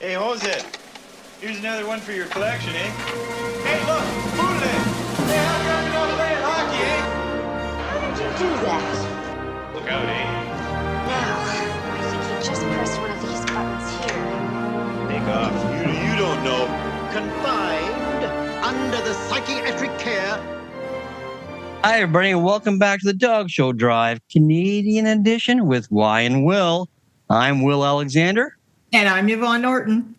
Hey, Jose, here's another one for your collection, eh? Hey, look, Poodle! Hey, how come you're not playing hockey, eh? How did you do that? Look out, eh? Now, I think you just pressed one of these buttons here. Take off. You don't know. Confined under the psychiatric care. Hi, everybody, and welcome back to the Dog Show Drive, Canadian edition with Y and Will. I'm Will Alexander. And I'm Yvonne Norton.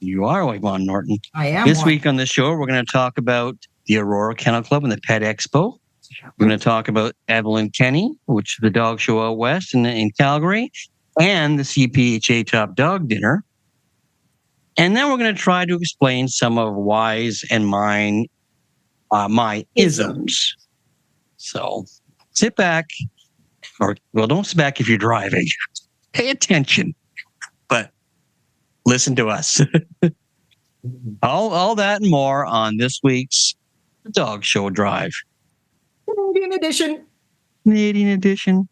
You are Yvonne Norton. I am. This week on the show, we're going to talk about the Aurora Kennel Club and the Pet Expo. We're going to talk about Evelyn Kenney, which is the dog show out west in Calgary, and the CPHA Top Dog Dinner. And then we're going to try to explain some of Y's and my isms. So sit back, don't sit back if you're driving. Pay attention, but listen to us. all that and more on this week's Dog Show Drive. Canadian edition. Canadian edition.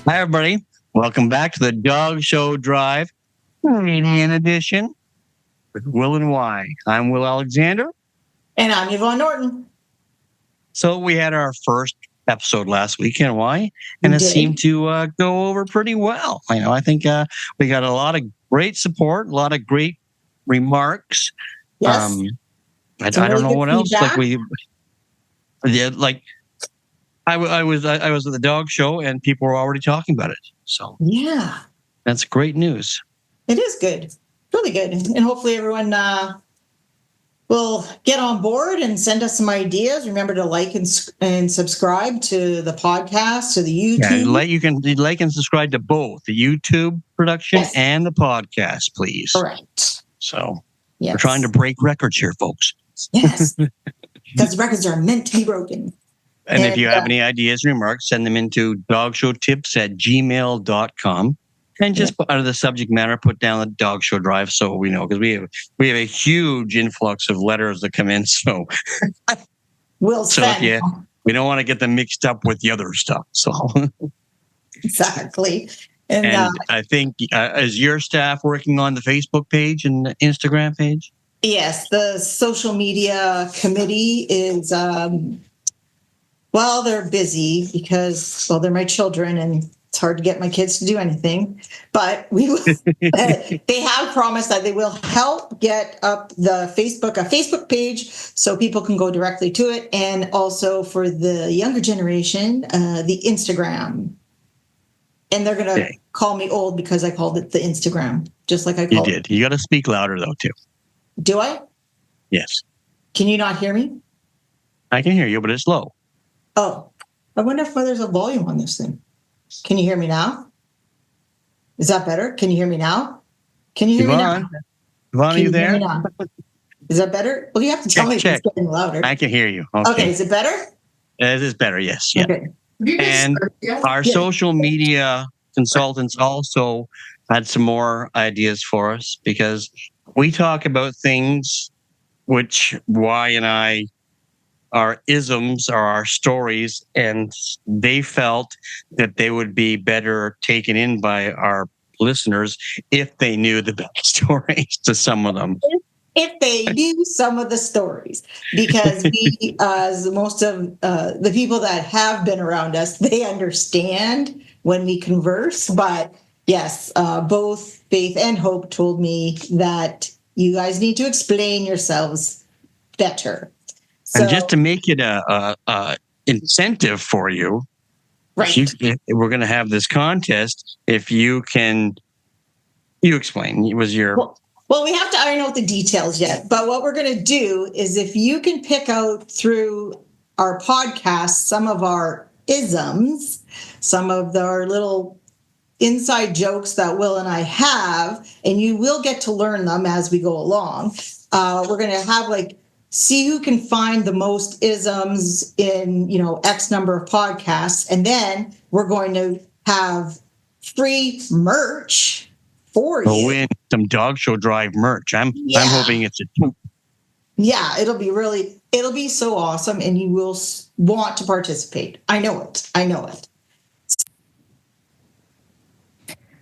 Hi, everybody. Welcome back to the Dog Show Drive, Canadian edition with Will and Y. I'm Will Alexander. And I'm Yvonne Norton. So we had our first episode last week, and Y, and it seemed to go over pretty well. I think we got a lot of great support, a lot of great remarks. Yes. I don't know what else. I was at the dog show and people were already talking about it. So yeah, that's great news. It is good, really good, and hopefully everyone will get on board and send us some ideas. Remember to like and subscribe to the podcast, to the YouTube. Yeah, you can like and subscribe to both the YouTube production and the podcast, please. Correct. So we're trying to break records here, folks. Yes, because records are meant to be broken. And if you have any ideas or remarks, send them into dogshowtips@gmail.com. And just under the subject matter, put down the Dog Show Drive so we know, because we have a huge influx of letters that come in. So we don't want to get them mixed up with the other stuff. So exactly. And I think is your staff working on the Facebook page and the Instagram page? Yes, the social media committee is. Well, they're busy because, they're my children and it's hard to get my kids to do anything. But they have promised that they will help get up a Facebook page so people can go directly to it. And also for the younger generation, the Instagram. And they're going to call me old because I called it the Instagram, just like I called it. You did. You got to speak louder, though, too. Do I? Yes. Can you not hear me? I can hear you, but it's low. Oh, I wonder if there's a volume on this thing. Can you hear me now? Is that better? Can you hear me now? Can you hear me now? Yvonne, are you there? Is that better? Well, you have to tell me if it's getting louder. I can hear you. Okay, is it better? It is better, yes. Yeah. Okay. And our social media consultants also had some more ideas for us, because we talk about things which Y and I, our isms are our stories, and they felt that they would be better taken in by our listeners if they knew the backstories to some of them. If they knew some of the stories, because we, as most of the people that have been around us, they understand when we converse. But yes, both Faith and Hope told me that you guys need to explain yourselves better. So, and just to make it a incentive for you, right? We're going to have this contest. If you explain, it was your. Well, we have to iron out the details yet. But what we're going to do is, if you can pick out through our podcast some of our isms, some of our little inside jokes that Will and I have, and you will get to learn them as we go along. We're going to have see who can find the most isms in, X number of podcasts. And then we're going to have free merch for you. Win some Dog Show Drive merch. I'm hoping it's a tote. Yeah, it'll be so awesome, and you will want to participate. I know it.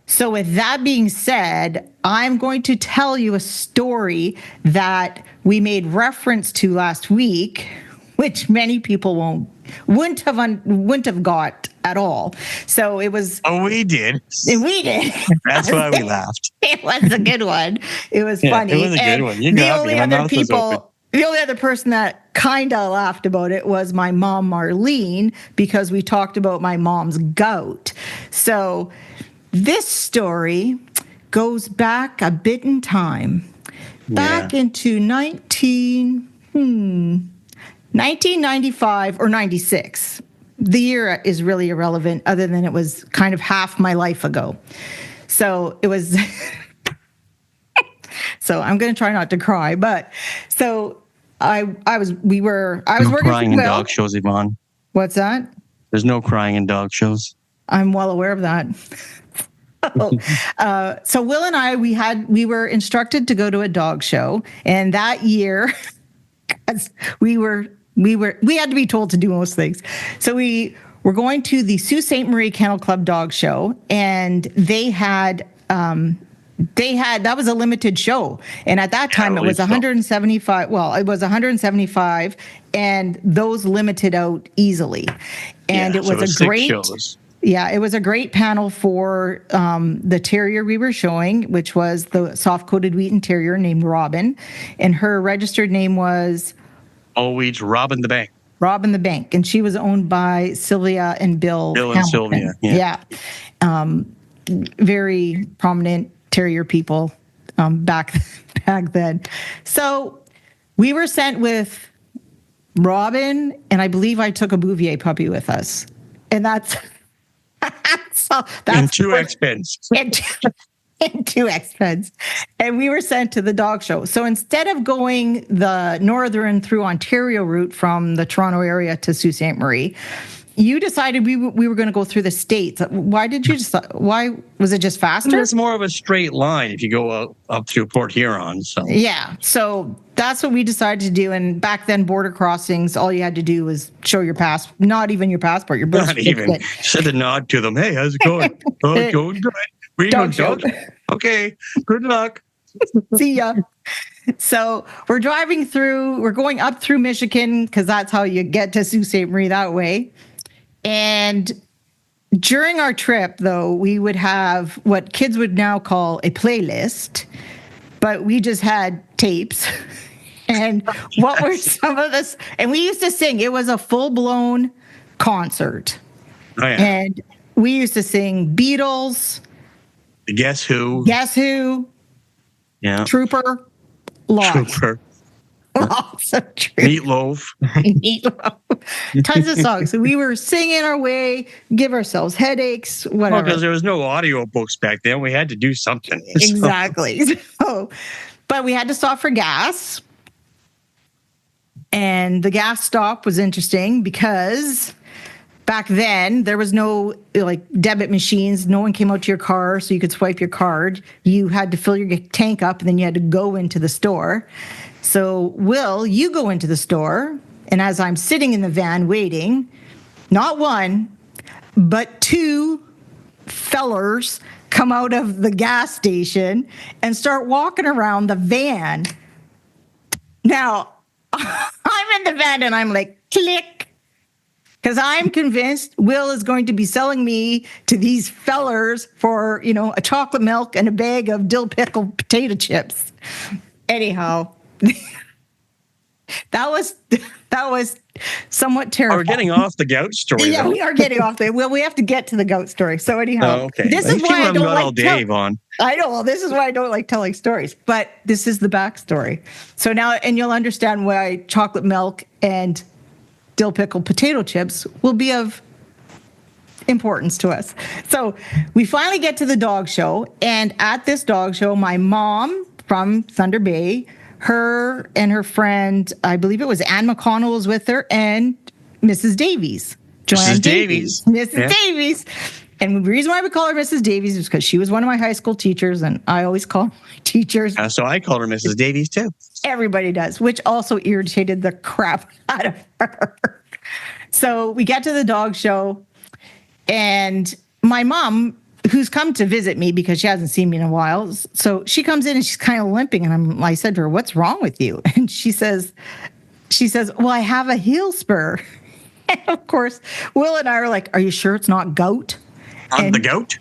So with that being said, I'm going to tell you a story that we made reference to last week, which many people wouldn't have got at all. So it was. Oh, we did. We did. That's why we laughed. It was a good one. It was funny. It was a good one. You got me. My mouth was open. The only other person that kind of laughed about it was my mom, Marlene, because we talked about my mom's gout. So this story goes back a bit in time. Back into 1995 or 96. The year is really irrelevant other than it was kind of half my life ago. So it was... So I'm going to try not to cry, but so I was working crying in Will. dog shows, Yvonne. What's that? There's no crying in dog shows. I'm well aware of that. So Will and I, we were instructed to go to a dog show, and that year, we had to be told to do most things. So we were going to the Sault Ste. Marie Kennel Club dog show, and they had that was a limited show, and at that time it was 175. Well, it was 175, and those limited out easily, and it was a great. Yeah, it was a great panel for the terrier we were showing, which was the soft-coated Wheaten Terrier named Robin, and her registered name was always Robin the Bank. Robin the Bank, and she was owned by Sylvia and Bill. Bill Hamilton. And Sylvia. Yeah. Very prominent terrier people back then. So we were sent with Robin, and I believe I took a Bouvier puppy with us, and that's and two X-Pens. And two X-Pens. And we were sent to the dog show. So instead of going the northern through Ontario route from the Toronto area to Sault Ste. Marie, you decided we were going to go through the States. Why did you decide? Why was it just faster? It's more of a straight line if you go up through Port Huron. So yeah, so that's what we decided to do. And back then, border crossings, all you had to do was show your not even your passport, your birth certificate. Not even. Just a nod to them. Hey, how's it going? Oh, it's going good. Where you going, dog? Okay, good luck. See ya. So we're driving through. We're going up through Michigan because that's how you get to Sault Ste. Marie that way. And during our trip, though, we would have what kids would now call a playlist, but we just had tapes. And what were some of this? And we used to sing. It was a full-blown concert. Oh, yeah. And we used to sing Beatles. Guess Who. Yeah. Trooper. Lots. Lots of truth. Meatloaf. Tons of songs. So we were singing our way, give ourselves headaches, whatever. Because there was no audio books back then. We had to do something. Exactly. But we had to stop for gas. And the gas stop was interesting because back then there was no debit machines. No one came out to your car so you could swipe your card. You had to fill your tank up, and then you had to go into the store. So, Will, you go into the store, and as I'm sitting in the van waiting, not one, but two fellers come out of the gas station and start walking around the van. Now, I'm in the van, and I'm like, click, because I'm convinced Will is going to be selling me to these fellers for, a chocolate milk and a bag of dill pickle potato chips. Anyhow. That was somewhat terrible. We're getting off the gout story. Yeah, we are getting off there. Well, we have to get to the gout story. So anyhow, this is why I don't like all day, Yvonne. I know. Well, this is why I don't like telling stories. But this is the backstory. So now, and you'll understand why chocolate milk and dill pickle potato chips will be of importance to us. So we finally get to the dog show, and at this dog show, my mom from Thunder Bay, her and her friend, I believe it was Ann McConnell, was with her, and Mrs. Davies. Joanne Davies. Mrs. Davies. And the reason why we call her Mrs. Davies is because she was one of my high school teachers, and I always call my teachers. So I called her Mrs. Davies too. Everybody does, which also irritated the crap out of her. So we get to the dog show, and my mom, who's come to visit me because she hasn't seen me in a while, so she comes in and she's kind of limping, and I said to her, "What's wrong with you?" And she says, "Well, I have a heel spur." And of course, Will and I are like, "Are you sure it's not gout?" The goat?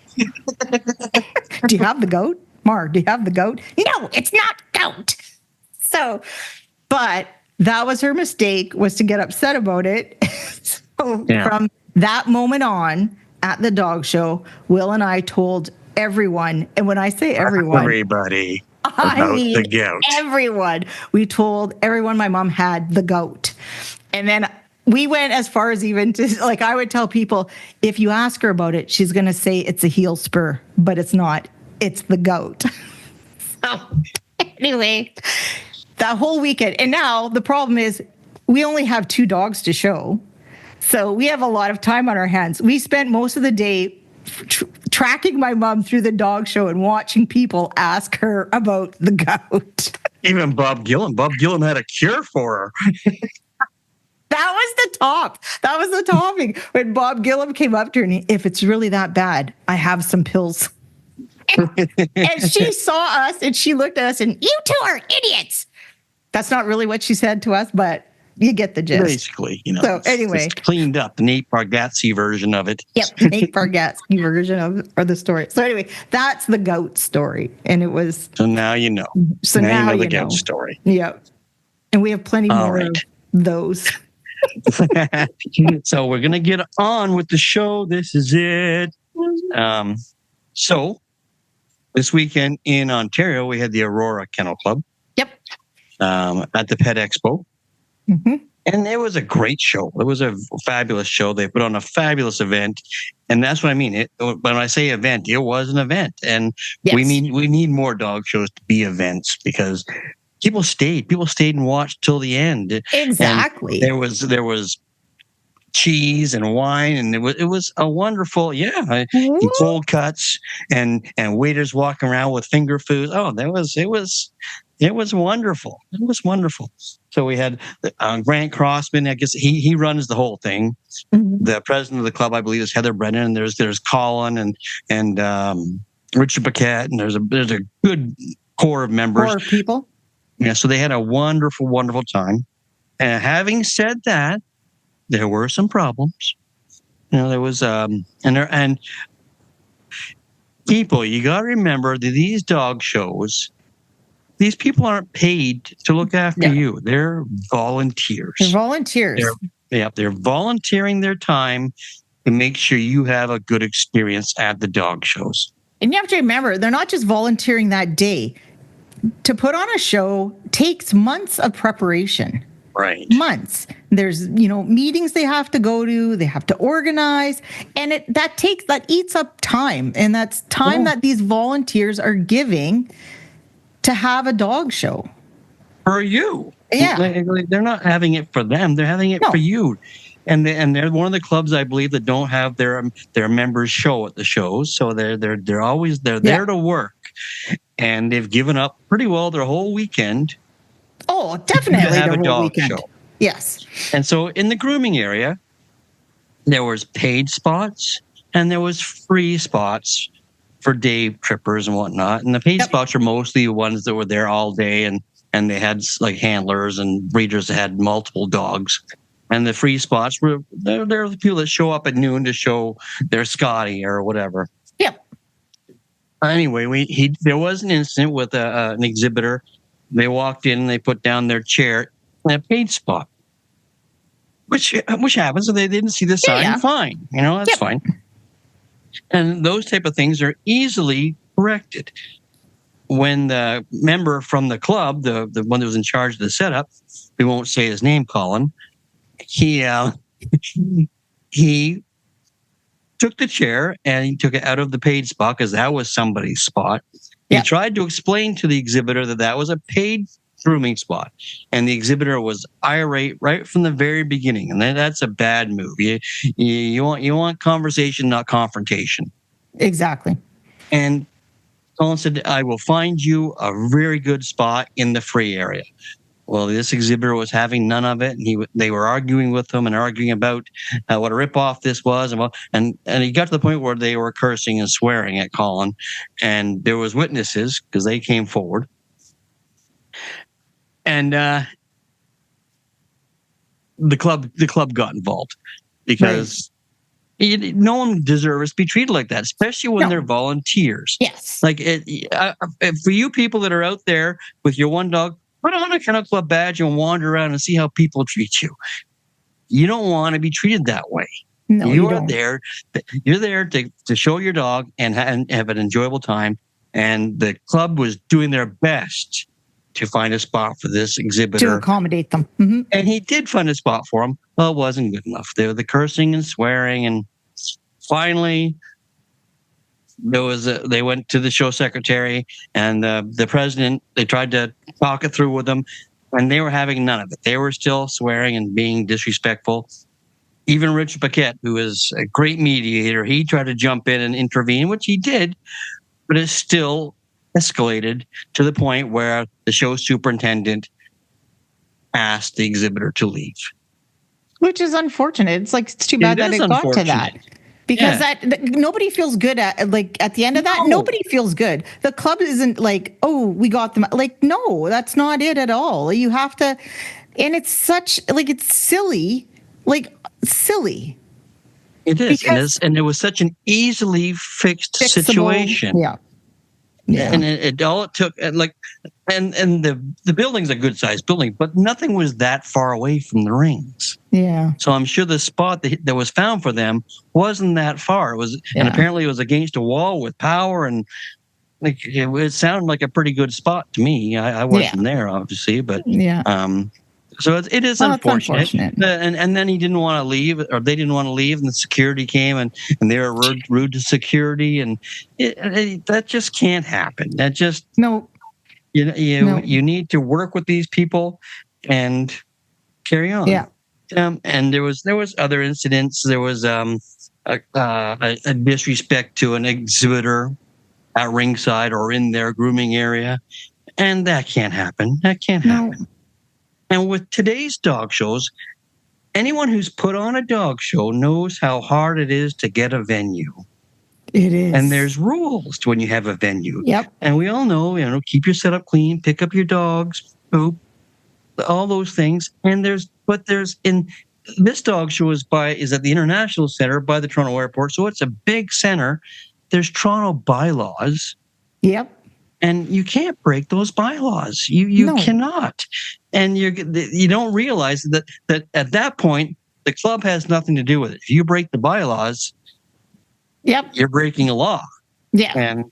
Do you have the goat? Mar, do you have the goat? No, it's not goat. So, but that was her mistake, was to get upset about it. So from that moment on at the dog show, Will and I told everyone, and when I say everyone, everybody I mean the goat. Everyone. We told everyone my mom had the goat. And then we went as far as even to, like, I would tell people, if you ask her about it, she's going to say it's a heel spur, but it's not. It's the goat. So anyway, that whole weekend. And now the problem is we only have 2 dogs to show. So we have a lot of time on our hands. We spent most of the day tracking my mom through the dog show and watching people ask her about the gout. Even Bob Gillam. Bob Gillam had a cure for her. That was the top. That was the topping. When Bob Gillam came up to her, and if it's really that bad, I have some pills. And she saw us and she looked at us and, "You two are idiots." That's not really what she said to us, but you get the gist. Basically, So anyway. It's cleaned up, the Nate Bargatze version of it. Yep, Nate Bargatze version of the story. So anyway, that's the goat story. And it was... So now you know. So now you know the goat story. Yep. And we have plenty more of those. So we're going to get on with the show. This is it. So this weekend in Ontario, we had the Aurora Kennel Club. Yep. At the Pet Expo. Mm-hmm. And it was a great show. It was a fabulous show. They put on a fabulous event. And that's what I mean. When I say event, it was an event. And yes. we need more dog shows to be events because people stayed and watched till the end. Exactly. And there was cheese and wine, and it was a wonderful, cold cuts and waiters walking around with finger foods. Oh, it was wonderful. It was wonderful. So we had Grant Crossman. I guess he runs the whole thing. Mm-hmm. The president of the club, I believe, is Heather Brennan. And there's Colin and Richard Paquette, and there's a good core of members. Core of people. Yeah. So they had a wonderful, wonderful time. And having said that, there were some problems. There was and people, you got to remember that these dog shows, these people aren't paid to look after you. They're volunteers. They're volunteers. They're volunteering their time to make sure you have a good experience at the dog shows. And you have to remember, they're not just volunteering that day. To put on a show takes months of preparation. Right. Months. There's, meetings they have to go to, they have to organize, and that eats up time. And that's time that these volunteers are giving to have a dog show. For you. Yeah. They're not having it for them. They're having it for you. And they're one of the clubs, I believe, that don't have their members show at the shows. So they're always there to work. And they've given up pretty well their whole weekend. Oh, definitely. To have a dog weekend. show. Yes. And so in the grooming area, there was paid spots and there was free spots for day trippers and whatnot. And the paid spots are mostly ones that were there all day and they had like handlers and breeders that had multiple dogs. And the free spots were they're the people that show up at noon to show their Scotty or whatever. Yep. Anyway, there was an incident with an exhibitor. They walked in and they put down their chair in a paid spot, which happens. So they didn't see the sign. Yeah. Fine, that's fine. And those type of things are easily corrected. When the member from the club, the one that was in charge of the setup, we won't say his name, Colin. He took the chair and he took it out of the paid spot because that was somebody's spot. He tried to explain to the exhibitor that was a paid grooming spot. And the exhibitor was irate right from the very beginning. And that's a bad move. You want conversation, not confrontation. Exactly. And Colin said, I will find you a very good spot in the free area. Well, this exhibitor was having none of it, and they were arguing with him and arguing about what a ripoff this was, and he got to the point where they were cursing and swearing at Colin, and there was witnesses because they came forward, and the club got involved because no one deserves to be treated like that, especially when they're volunteers. Yes, like for you people that are out there with your one dog. Put on a kennel club badge and wander around and see how people treat you. You don't want to be treated that way. No, you are don't. there. You're there to show your dog and have an enjoyable time. And the club was doing their best to find a spot for this exhibitor. To accommodate them. Mm-hmm. And he did find a spot for him. Well, it wasn't good enough. There were the cursing and swearing. And finally, they went to the show secretary and the president. They tried to talk it through with them, and they were having none of it. They were still swearing and being disrespectful. Even Richard Paquette, who is a great mediator, he tried to jump in and intervene, which he did, but it still escalated to the point where the show superintendent asked the exhibitor to leave. Which is unfortunate. It's too bad that it got to that. Because nobody feels good at the end of that. Nobody feels good. The club isn't like, oh, we got them. Like, no, that's not it at all. You have to, and it's such it's silly, silly. It is, and it was such an easily fixable situation. Yeah. And it all it took, and the building's a good sized building, but nothing was that far away from the rings. Yeah. So I'm sure the spot that was found for them wasn't that far. It was, and apparently it was against a wall with power, and it sounded like a pretty good spot to me. I wasn't there, obviously, but so it is unfortunate. And then he didn't want to leave, or they didn't want to leave, and the security came and they were rude to security, and that just can't happen. That just you need to work with these people and carry on. Yeah. And there was other incidents. There was a disrespect to an exhibitor at ringside or in their grooming area, and that can't happen. That can't happen. And with today's dog shows, anyone who's put on a dog show knows how hard it is to get a venue. It is. And there's rules to when you have a venue. Yep. And we all know, keep your setup clean, pick up your dogs, poop, all those things. And there's in this dog show is at the International Center by the Toronto Airport. So it's a big center. There's Toronto bylaws. Yep. And you can't break those bylaws. You cannot. And you don't realize that at that point, the club has nothing to do with it. If you break the bylaws, you're breaking a law. Yeah. And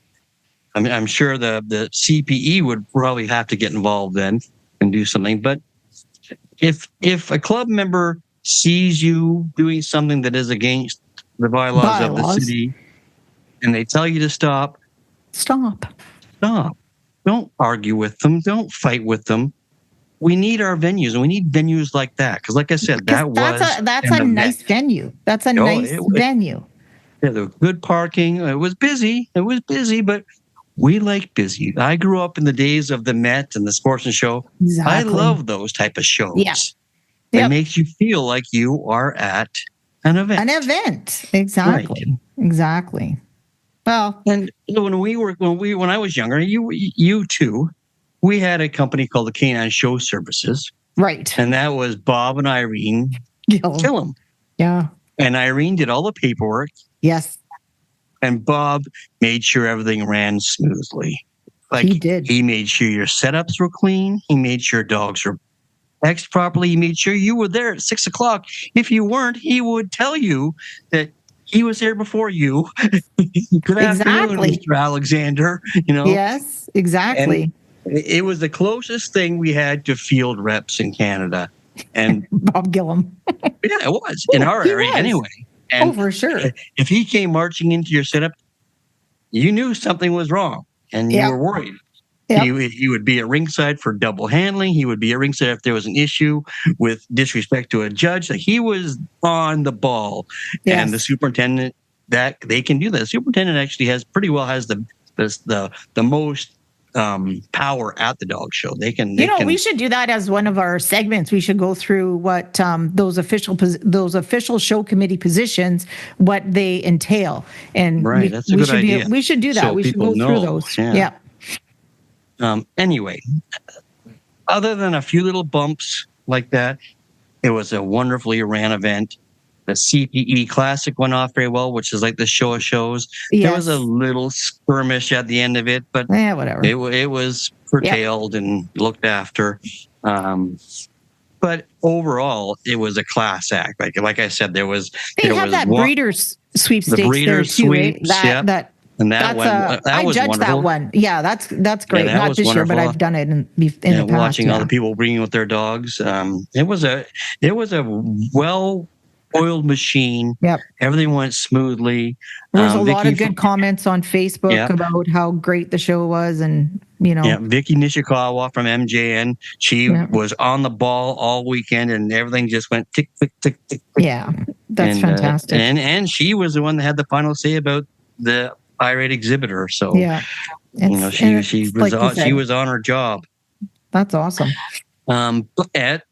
I'm sure the CPE would probably have to get involved then and do something. But if a club member sees you doing something that is against the bylaws of the city and they tell you to stop. Don't argue with them. Don't fight with them. We need our venues, and we need venues like that. Because, like I said, that's a nice venue. That's a nice venue. Yeah, there was good parking. It was busy. But we like busy. I grew up in the days of the Met and the Sports and Show. Exactly. I love those type of shows. Yeah. It makes you feel like you are at an event. Exactly. Right. Exactly. Well, and when I was younger, you too, we had a company called the Canine Show Services. Right. And that was Bob and Irene Gillum. Yeah. And Irene did all the paperwork. Yes. And Bob made sure everything ran smoothly. He did. He made sure your setups were clean. He made sure dogs were X'd properly. He made sure you were there at 6 o'clock. If you weren't, he would tell you that he was there before you. Good afternoon, Mr. Alexander. Yes, exactly. And it was the closest thing we had to field reps in Canada. And Bob Gillum. Yeah, it was in our area anyway. And for sure. If he came marching into your setup, you knew something was wrong and you were worried. He would be at ringside for double handling. He would be at ringside if there was an issue with disrespect to a judge. Like, he was on the ball. Yes. And the superintendent, that they can do that. The superintendent actually has the most power at the dog show. We should do that as one of our segments. We should go through what those official show committee positions, what they entail, and that's a good idea. We should do that. So we should go through those. Yeah. Anyway, other than a few little bumps like that, it was a wonderfully ran event. The CPE Classic went off very well, which is like the show of shows. Yes. There was a little skirmish at the end of it, but whatever. It was curtailed and looked after. But overall, it was a class act. Like I said, they have that breeders sweepstakes there too, sweeps, right? That was I judged wonderful. that one. Yeah, that's great. Yeah, Not this year, but I've done it in the past. Watching all the people bringing with their dogs, it was a well-oiled machine. Yep, everything went smoothly. There was a lot of good comments on Facebook about how great the show was, and Vicky Nishikawa from MJN, she was on the ball all weekend, and everything just went tick, tick, tick, tick, tick. Yeah, that's fantastic. And she was the one that had the final say about the irate exhibitor. So she was on her job. That's awesome. And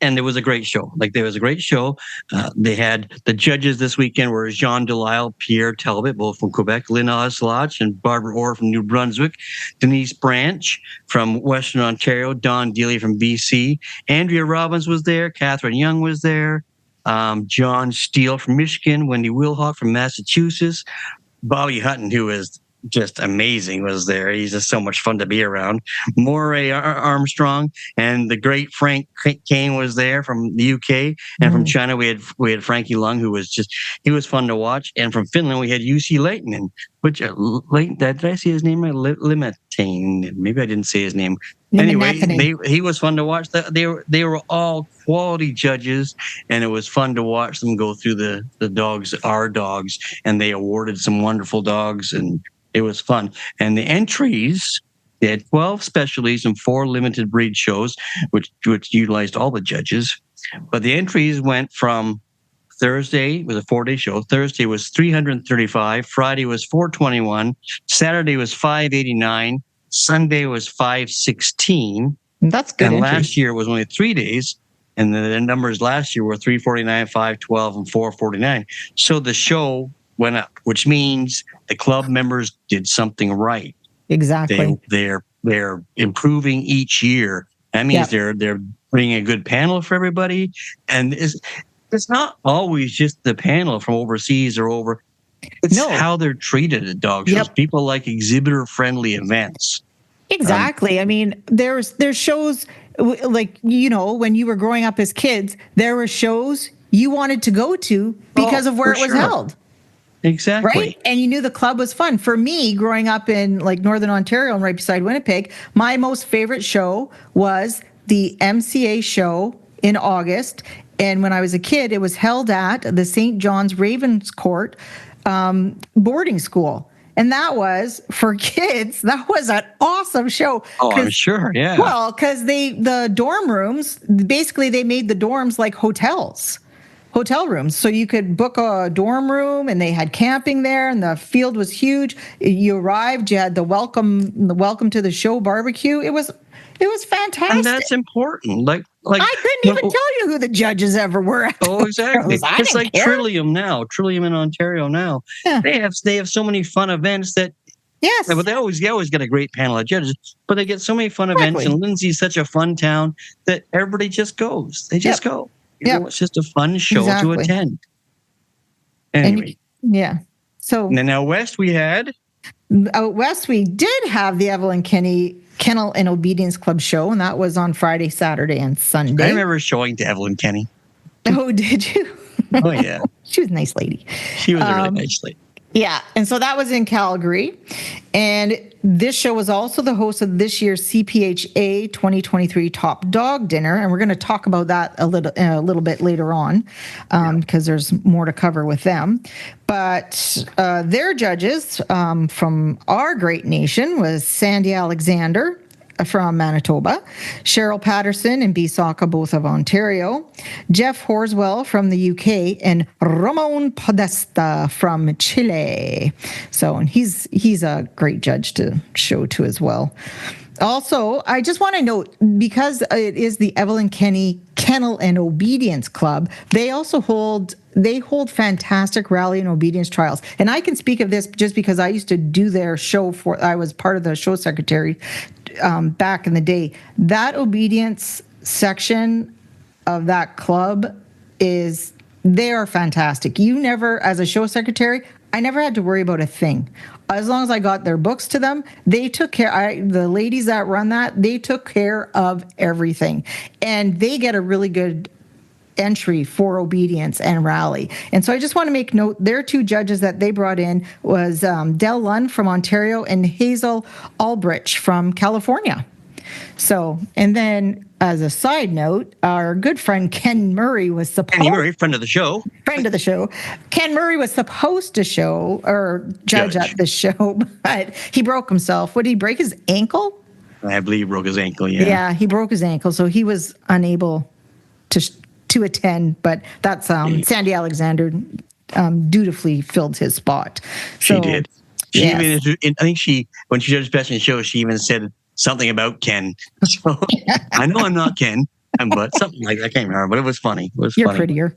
there was a great show. They had the judges this weekend were Jean Delisle, Pierre Talbot, both from Quebec, Lynn Oslotch, and Barbara Orr from New Brunswick, Denise Branch from Western Ontario, Don Dealey from BC, Andrea Robbins was there, Catherine Young was there, John Steele from Michigan, Wendy Wilhock from Massachusetts, Bobby Hutton, who is just amazing, was there. He's just so much fun to be around. Moray Armstrong and the great Frank Kane was there from the UK, and from China we had Frankie Lung, who was he was fun to watch. And from Finland we had UC Leighton, which did I say his name right? Limatane. Maybe I didn't say his name. Anyway, he was fun to watch. They were all quality judges, and it was fun to watch them go through the dogs, our dogs, and they awarded some wonderful dogs, and it was fun. And the entries, they had 12 specialties and 4 limited breed shows, which utilized all the judges. But the entries went from Thursday was a 4-day show. Thursday was 335. Friday was 421. Saturday was 589. Sunday was 516. That's good. And last year was only 3 days. And the numbers last year were 349, 512, and 449. So the show went up, which means the club members did something right. Exactly. They're improving each year. That means they're bringing a good panel for everybody. And it's not always just the panel from overseas or over. It's how they're treated at dog shows. People like exhibitor-friendly events. Exactly. I mean, there's shows like, when you were growing up as kids, there were shows you wanted to go to because of where it was held. Exactly. Right? And you knew the club was fun. For me, growing up in like Northern Ontario and right beside Winnipeg, my most favorite show was the MCA show in August. And when I was a kid, it was held at the St. John's Ravenscourt boarding school. And that was, for kids, that was an awesome show. Oh, I'm sure, yeah. Well, because the dorm rooms, basically they made the dorms like hotel rooms. So you could book a dorm room, and they had camping there, and the field was huge. You arrived, you had the welcome to the show barbecue. It was fantastic. And that's important. Like I couldn't even tell you who the judges ever were. Oh, exactly. It's like Trillium now. Trillium in Ontario now. Yeah. They have so many fun events that. Yes. But they always get a great panel of judges. But they get so many fun events, and Lindsay's such a fun town that everybody just goes. They just go. It's just a fun show to attend. Anyway. So. And then out west we had. Out west we did have the Evelyn Kenney Kennel and Obedience Club show, and that was on Friday, Saturday, and Sunday. I remember showing to Evelyn Kenney. Oh, did you? Oh, yeah. She was a nice lady. She was a really nice lady. Yeah, and so that was in Calgary, and this show was also the host of this year's CPHA 2023 Top Dog Dinner, and we're going to talk about that a little bit later on, because there's more to cover with them. But their judges from our great nation was Sandy Alexander, from Manitoba, Cheryl Patterson and Bisaka, both of Ontario, Jeff Horswell from the UK, and Ramon Podesta from Chile. So, and he's a great judge to show to as well. Also, I just want to note, because it is the Evelyn Kenney Kennel and Obedience Club, they hold fantastic rally and obedience trials. And I can speak of this just because I used to do their show I was part of the show secretary back in the day. That obedience section of that club they are fantastic. You never, as a show secretary, I never had to worry about a thing. As long as I got their books to them, they took care. The ladies that run that, they took care of everything. And they get a really good entry for obedience and rally. And so I just want to make note, their two judges that they brought in was Del Lund from Ontario and Hazel Albrecht from California. So, and then as a side note, our good friend Ken Murray was supposed... Ken Murray, friend of the show. Ken Murray was supposed to show or judge at the show, but he broke himself. What, did he break his ankle? I believe he broke his ankle, yeah. Yeah, he broke his ankle, so he was unable to attend, but that's Sandy Alexander dutifully filled his spot. So, she did. Even, I think when she judged Best in Show, she even said something about Ken. So I know I'm not Ken, but something like that. I can't remember, but it was funny. You're prettier.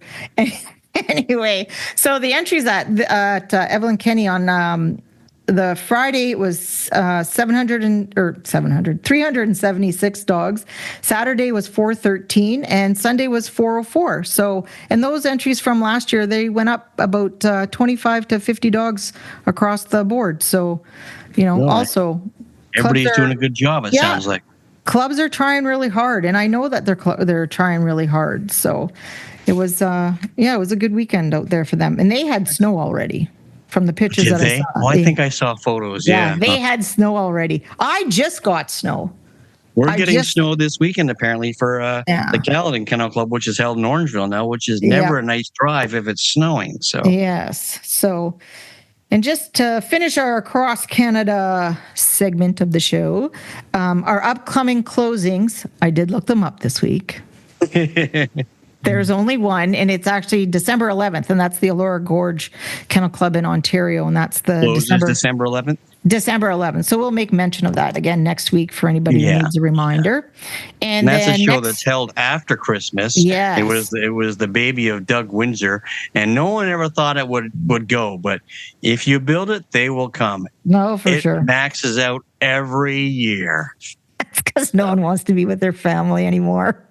Anyway, so the entries at Evelyn Kenney on the Friday was 376 dogs. Saturday was 413, and Sunday was 404. So, and those entries from last year, they went up about 25 to 50 dogs across the board. So, also everybody's doing a good job. It sounds like clubs are trying really hard, and I know that they're trying really hard. So, it was it was a good weekend out there for them, and they had snow already. From the pictures that I saw. Well, I think I saw photos. Yeah, they had snow already. I just got snow. We're getting snow this weekend, apparently, for the Caledon Kennel Club, which is held in Orangeville now, which is never a nice drive if it's snowing. So yes. So, and just to finish our Across Canada segment of the show, our upcoming closings, I did look them up this week. There's only one, and it's actually December 11th, and that's the Aurora Gorge Kennel Club in Ontario, and that's the December 11th? December 11th. So we'll make mention of that again next week for anybody who needs a reminder. And that's a show that's held after Christmas. Yes. It was the baby of Doug Windsor, and no one ever thought it would go, but if you build it, they will come. No, for sure. It maxes out every year. That's because no one wants to be with their family anymore.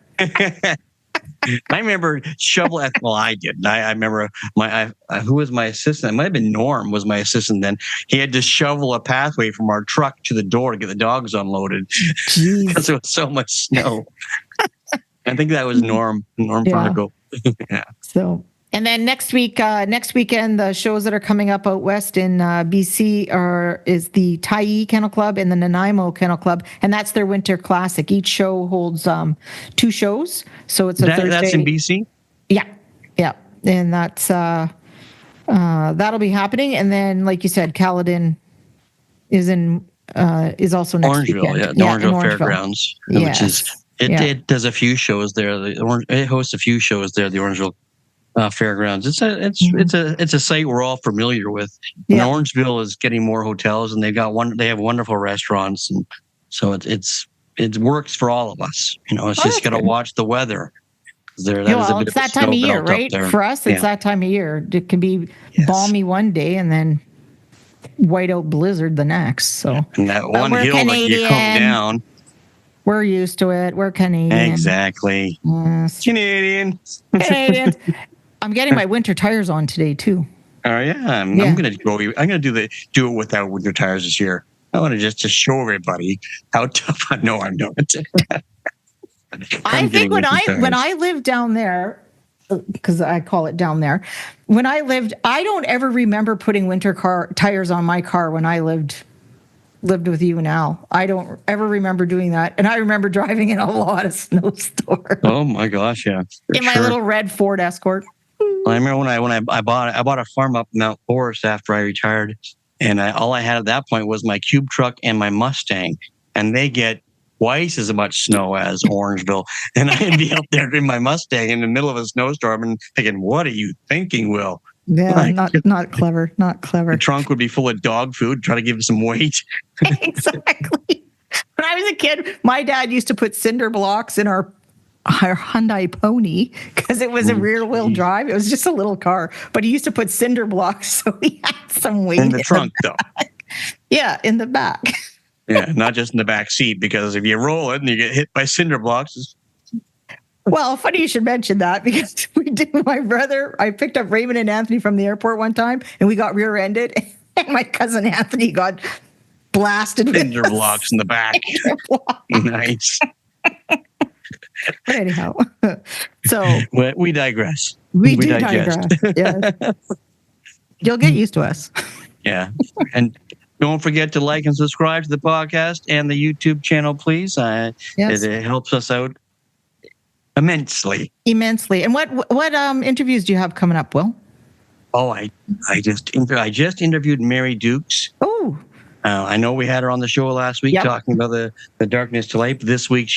I remember shoveling. Well, I didn't. I remember who was my assistant? It might have been Norm was my assistant then. He had to shovel a pathway from our truck to the door to get the dogs unloaded because there was so much snow. I think that was Norm Fargo. Yeah. So, and then next weekend, the shows that are coming up out west in BC is the Tyee Kennel Club and the Nanaimo Kennel Club, and that's their winter classic. Each show holds 2 shows, so it's Thursday. That's in BC. Yeah, and that's that'll be happening. And then, like you said, Caledon is also next weekend. The Orangeville Fairgrounds, which is it does a few shows there. It hosts a few shows there. The Orangeville Fairgrounds. It's a site we're all familiar with. And Orangeville is getting more hotels, and they have wonderful restaurants, and so it works for all of us. It's just got to watch the weather. It's that time of year, right? For us, it's that time of year. It can be balmy one day and then whiteout blizzard the next. So and that one hill Canadian. That you come down. We're used to it. We're Canadian. Exactly. Yes. Canadians. I'm getting my winter tires on today too. Oh yeah, I'm gonna do it without winter tires this year. I want to just show everybody how tough I know I'm doing it. I think when I lived down there, because I call it down there, when I lived, I don't ever remember putting winter tires on my car when I lived with you and Al. I don't ever remember doing that. And I remember driving in a lot of snowstorms. Oh my gosh, yeah. In my little red Ford Escort. I remember when I bought a farm up in Mount Forest after I retired, and all I had at that point was my cube truck and my Mustang, and they get twice as much snow as Orangeville. And I'd be out there in my Mustang in the middle of a snowstorm and thinking, what are you thinking, Will? Yeah, Like, not clever. Not clever. the trunk would be full of dog food, try to give it some weight. Exactly. When I was a kid, my dad used to put cinder blocks in our Hyundai Pony because it was a rear-wheel drive. It was just a little car, but he used to put cinder blocks so he had some weight In the trunk, though. Yeah, in the back. Yeah, not just in the back seat, because if you roll it and you get hit by cinder blocks, Well, funny you should mention that because I picked up Raymond and Anthony from the airport one time and we got rear-ended and my cousin Anthony got blasted with cinder blocks in the back. Nice. But anyhow, so we digress. We do digress. Yeah. You'll get used to us. Yeah. And don't forget to like and subscribe to the podcast and the YouTube channel, please. Yes. It helps us out immensely. And what interviews do you have coming up, Will? Oh, I just interviewed Mary Dukes. Oh, I know we had her on the show last week talking about the darkness to light. This week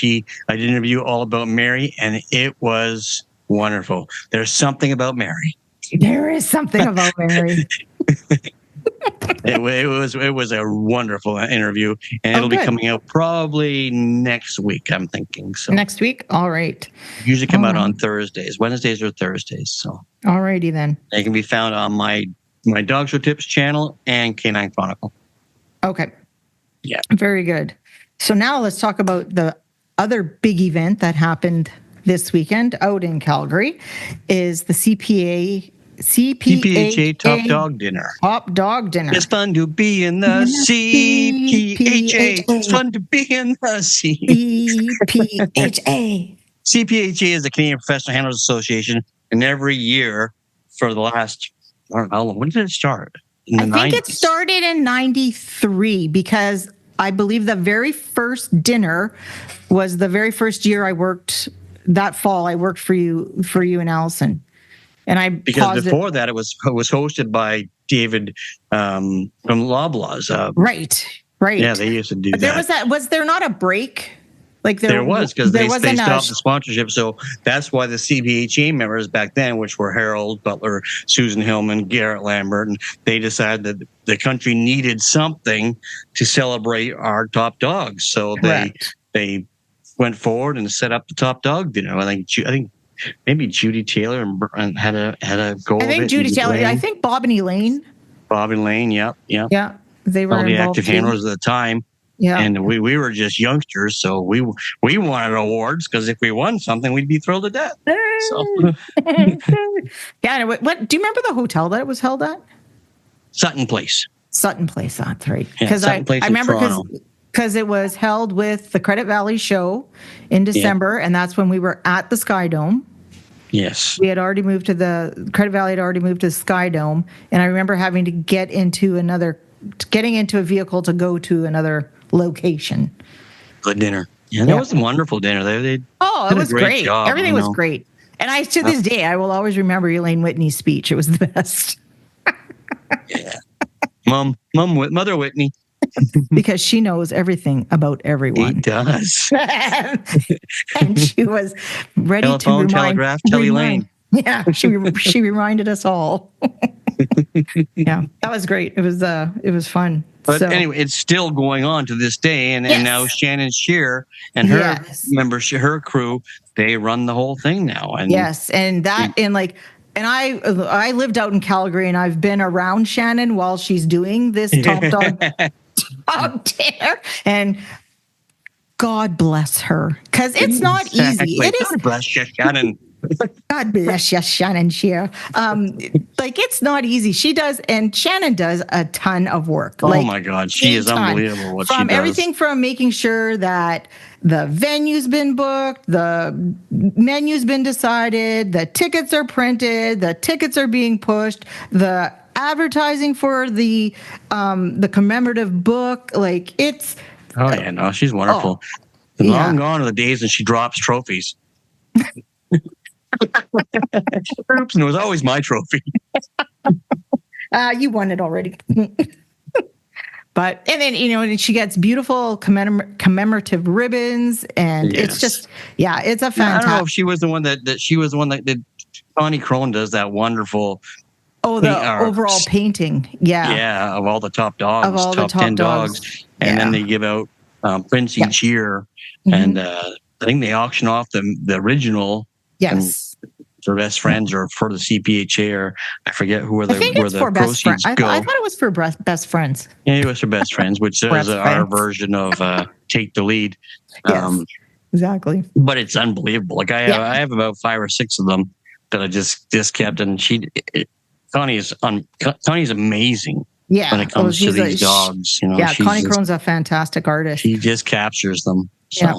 I did an interview all about Mary, and it was wonderful. There's something about Mary. There is something about Mary. It was a wonderful interview, and it'll be coming out probably next week, I'm thinking. So next week? All right. Usually come out on Thursdays, Wednesdays or Thursdays. So all righty then. They can be found on my Dog Show Tips channel and Canine Chronicle. Okay. Yeah. Very good. So now let's talk about the other big event that happened this weekend out in Calgary is the CPHA Top Dog Dinner. Top Dog Dinner. It's fun to be in the CPHA. It's fun to be in the CPHA. CPHA is the Canadian Professional Handlers Association, and every year for the last, I don't know, when did it start? I think it started in 93 because I believe the very first dinner was the very first year I worked that fall. I worked for you and Allison. And because before that it was hosted by David from Loblaws. Right. Yeah, they used to do that. Was there not a break? Like there was, because they stopped the sponsorship. So that's why the CPHA members back then, which were Harold Butler, Susan Hillman, Garrett Lambert, and they decided that the country needed something to celebrate our top dogs. So they went forward and set up the Top Dog Dinner. I think maybe Judy Taylor and had a go. I think Judy Taylor. I think Bob and Elaine. Yep. Yeah, they were all the active handlers at the time. Yeah, and we were just youngsters, so we wanted awards because if we won something, we'd be thrilled to death. So. Yeah. What do you remember the hotel that it was held at? Sutton Place. That's right. Because I remember because it was held with the Credit Valley show in December, and that's when we were at the Sky Dome. Yes. We had already moved to Credit Valley had already moved to the Sky Dome, and I remember having to getting into a vehicle to go to another location. Good dinner. Yeah, that was a wonderful dinner. It was great. Job, everything was great. And to this day, I will always remember Elaine Whitney's speech. It was the best. Yeah. Mother Whitney. Because she knows everything about everyone. She does. And she was ready Telephone, telegraph, tell Elaine. Yeah, she reminded us all. Yeah, that was great. It was fun. But anyway, it's still going on to this day, and now Shannon Shear and her members, her crew, they run the whole thing now. And I lived out in Calgary, and I've been around Shannon while she's doing this Top Dog dinner, and God bless her, because it's not easy. It is. God bless you, Shannon. God bless you, Shannon Shear. It's not easy. She does, and Shannon does a ton of work. Oh my God, she is unbelievable what she does. From everything from making sure that the venue's been booked, the menu's been decided, the tickets are printed, the tickets are being pushed, the advertising for the commemorative book. It's. Oh yeah, no, she's wonderful. Long gone are the days when she drops trophies. Oops, and it was always my trophy. You won it already. and then, and she gets beautiful commemorative ribbons, and it's just, it's a fantastic. I don't know if she was the one that she was the one that did. Connie Crone does that wonderful. Oh, the overall painting. Yeah. Yeah, of all the top dogs, of all top the top 10 dogs. And then they give out prints each year. And I think they auction off the original. Yes. For best friends or for the CPHA, or I forget where the for proceeds go. I thought it was for best friends. Yeah, it was for best friends, which is our version of Take the Lead. Yes, exactly. But it's unbelievable. Like I have about 5 or 6 of them that I just kept, and Connie's amazing. Yeah, when it comes to these dogs, Connie Crone's a fantastic artist. She just captures them. So. Yeah.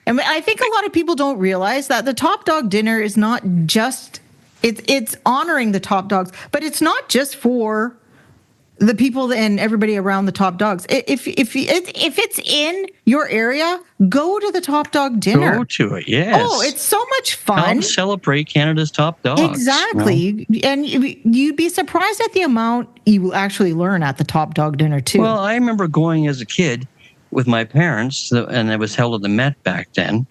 And I think a lot of people don't realize that the Top Dog Dinner is not just, it's honoring the top dogs, but it's not just for the people and everybody around the top dogs. If it's in your area, go to the Top Dog Dinner. Go to it, yes. Oh, it's so much fun. Help celebrate Canada's top dogs. Exactly. And you'd be surprised at the amount you will actually learn at the Top Dog Dinner, too. Well, I remember going as a kid with my parents, and it was held at the Met back then.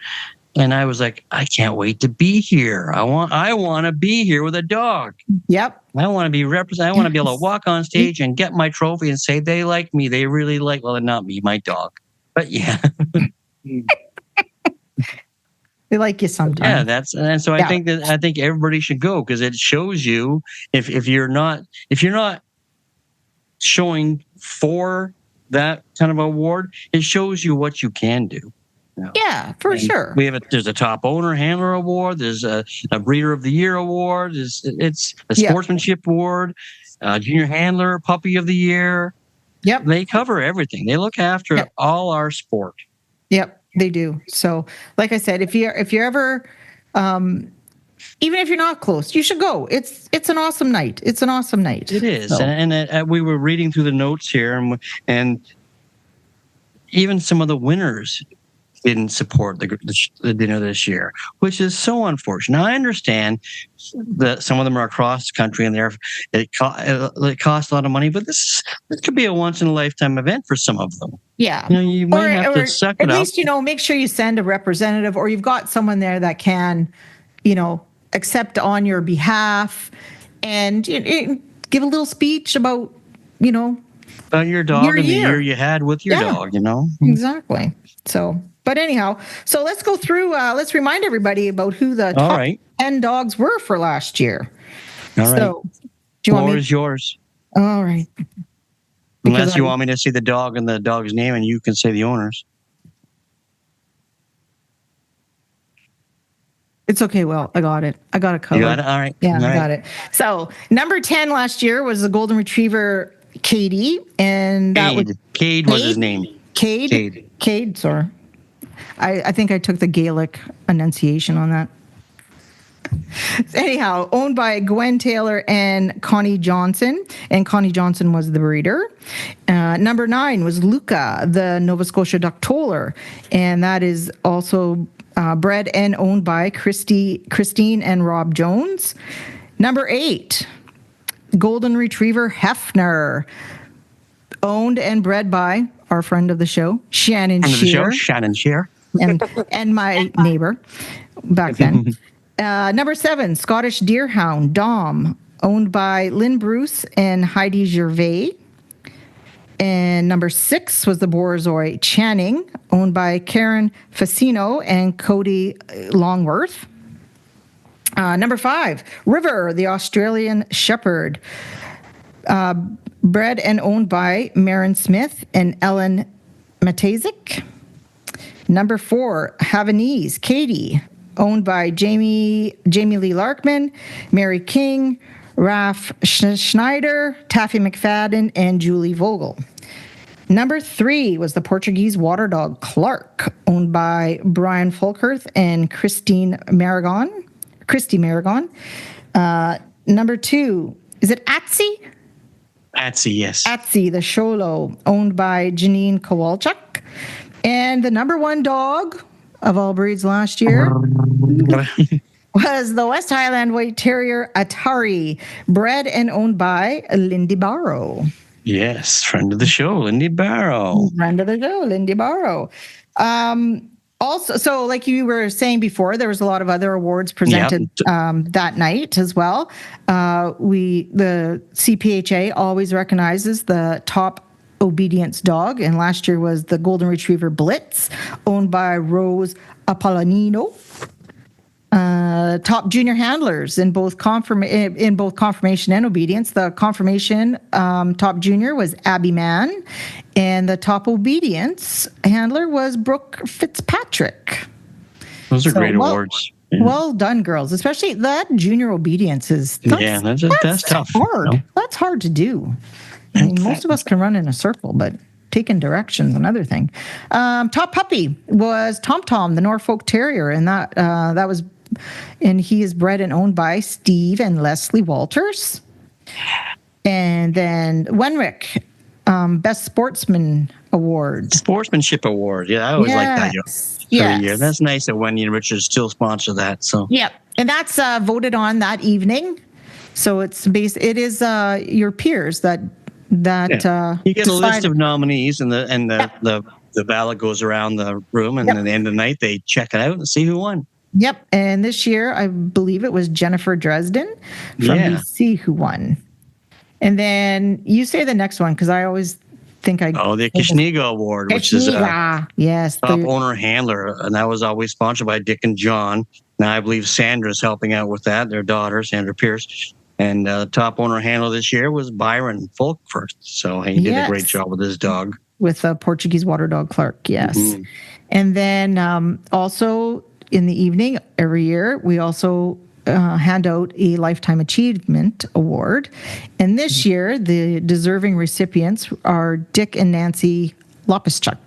And I was like, I can't wait to be here. I want to be here with a dog. Yep. I want to be represented. I want to be able to walk on stage and get my trophy and say they like me. They really like, well, not me, my dog. But yeah. They like you sometimes. Yeah, and so I think everybody should go, because it shows you if you're not showing for that kind of award, it shows you what you can do. Yeah, for sure. There's a top owner handler award. There's a breeder of the year award. It's a sportsmanship award, junior handler, puppy of the year. Yep. They cover everything. They look after all our sport. Yep, they do. So, like I said, if you're ever, even if you're not close, you should go. It's an awesome night. It's an awesome night. It is. So. And we were reading through the notes here, and even some of the winners didn't support the dinner this year, which is so unfortunate. I understand that some of them are across the country and it costs a lot of money, but this could be a once in a lifetime event for some of them. Yeah. You might have to suck it up. At least, make sure you send a representative, or you've got someone there that can, accept on your behalf, and give a little speech about, about your dog and the year you had with your dog, Exactly. So, but anyhow, so let's go through, let's remind everybody about who the top 10 dogs were for last year. All right. So, do you want me? Is yours. All right. Unless you want me to see the dog and the dog's name, and you can say the owners. It's okay. Well, I got it. I got it covered. You got it? All right. Yeah, I got it. So, number 10 last year was the Golden Retriever Cady, and Cade was his name. Cade, sorry. I think I took the Gaelic enunciation on that. Anyhow, owned by Gwen Taylor and Connie Johnson, and Connie Johnson was the breeder. Number 9 was Luca, the Nova Scotia Duck-Toller, and that is also bred and owned by Christine and Rob Jones. Number 8, Golden Retriever Hefner, owned and bred by our friend of the show, Shannon Shear. Shannon Shear. And my neighbor back then. Number 7, Scottish Deerhound, Dom, owned by Lynn Bruce and Heidi Gervais. And number 6 was the Borzoi Channing, owned by Karen Facino and Cody Longworth. Number 5, River, the Australian Shepherd, bred and owned by Marin Smith and Ellen Matazik. Number 4, Havanese, Katie, owned by Jamie Lee Larkman, Mary King, Raf Schneider, Taffy McFadden, and Julie Vogel. Number 3 was the Portuguese water dog Clark, owned by Brian Folkerth and Christy Maragon. Number 2, is it Atsi? Atsi, yes. Atsi, the Sholo, owned by Janine Kowalchuk. And the number 1 dog of all breeds last year was the West Highland White Terrier Atari, bred and owned by Lindy Barrow. Yes, friend of the show, Lindy Barrow. Friend of the show, Lindy Barrow. Also, so like you were saying before, there was a lot of other awards presented that night as well. The CPHA always recognizes the top obedience dog, and last year was the Golden Retriever Blitz, owned by Rose Apollonino. Top junior handlers in both confirmation and obedience. The confirmation top junior was Abby Mann, and the top obedience handler was Brooke Fitzpatrick. Those are great awards. Yeah. Well done, girls. Especially that junior obedience is that's tough. Hard. No? That's hard to do. I mean, most of us can run in a circle, but taking directions, another thing. Top puppy was Tom Tom, the Norfolk Terrier, and he is bred and owned by Steve and Leslie Walters. And then Wenrick, Best Sportsman Award. Sportsmanship Award. Yeah, I always like that every year. That's nice that Wendy and Richard still sponsor that. So yeah, and that's voted on that evening. So it is your peers that you get a list of nominees, and the ballot goes around the room, and at the end of the night they check it out and see who won. Yep, and this year I believe it was Jennifer Dresden from BC who won. And then you say the next one because I always think the Kishniga Award, which is top owner handler, and that was always sponsored by Dick and John. Now I believe Sandra's helping out with that, their daughter Sandra Pierce. And the top owner handler this year was Byron Folkford. So he did a great job with his dog. With a Portuguese water dog, Clark, yes. Mm-hmm. And then also in the evening every year, we also hand out a Lifetime Achievement Award. And this year, the deserving recipients are Dick and Nancy Lopischuk.